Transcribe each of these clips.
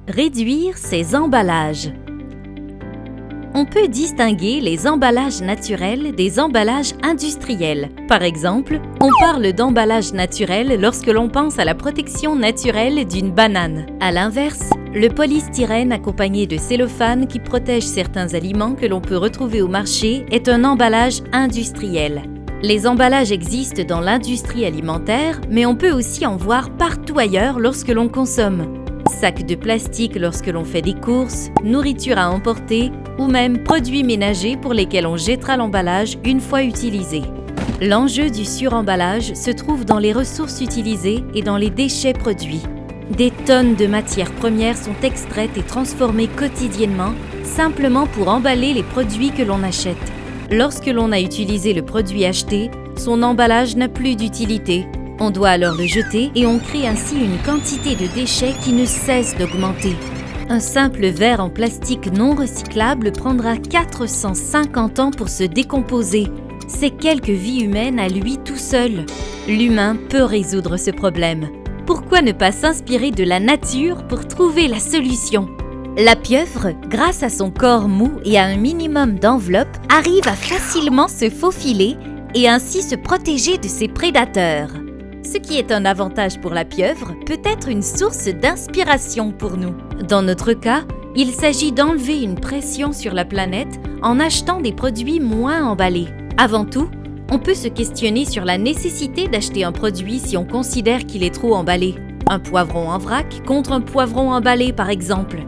Réduire ses emballages. On peut distinguer les emballages naturels des emballages industriels. Par exemple, on parle d'emballage naturel lorsque l'on pense à la protection naturelle d'une banane. À l'inverse, le polystyrène accompagné de cellophane qui protège certains aliments que l'on peut retrouver au marché est un emballage industriel. Les emballages existent dans l'industrie alimentaire, mais on peut aussi en voir partout ailleurs lorsque l'on consomme. Sacs de plastique lorsque l'on fait des courses, nourriture à emporter ou même produits ménagers pour lesquels on jettera l'emballage une fois utilisé. L'enjeu du suremballage se trouve dans les ressources utilisées et dans les déchets produits. Des tonnes de matières premières sont extraites et transformées quotidiennement simplement pour emballer les produits que l'on achète. Lorsque l'on a utilisé le produit acheté, son emballage n'a plus d'utilité. On doit alors le jeter et on crée ainsi une quantité de déchets qui ne cesse d'augmenter. Un simple verre en plastique non recyclable prendra 450 ans pour se décomposer. C'est quelques vies humaines à lui tout seul. L'humain peut résoudre ce problème. Pourquoi ne pas s'inspirer de la nature pour trouver la solution ? La pieuvre, grâce à son corps mou et à un minimum d'enveloppe, arrive à facilement se faufiler et ainsi se protéger de ses prédateurs. Ce qui est un avantage pour la pieuvre peut être une source d'inspiration pour nous. Dans notre cas, il s'agit d'enlever une pression sur la planète en achetant des produits moins emballés. Avant tout, on peut se questionner sur la nécessité d'acheter un produit si on considère qu'il est trop emballé. Un poivron en vrac contre un poivron emballé, par exemple.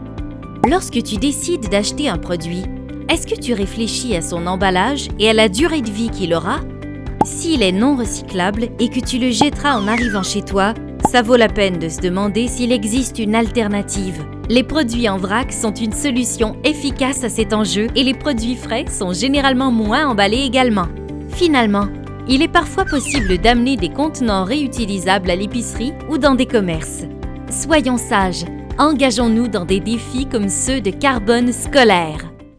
Lorsque tu décides d'acheter un produit, est-ce que tu réfléchis à son emballage et à la durée de vie qu'il aura ? S'il est non recyclable et que tu le jetteras en arrivant chez toi, ça vaut la peine de se demander s'il existe une alternative. Les produits en vrac sont une solution efficace à cet enjeu et les produits frais sont généralement moins emballés également. Finalement, il est parfois possible d'amener des contenants réutilisables à l'épicerie ou dans des commerces. Soyons sages, engageons-nous dans des défis comme ceux de carbone scolaire.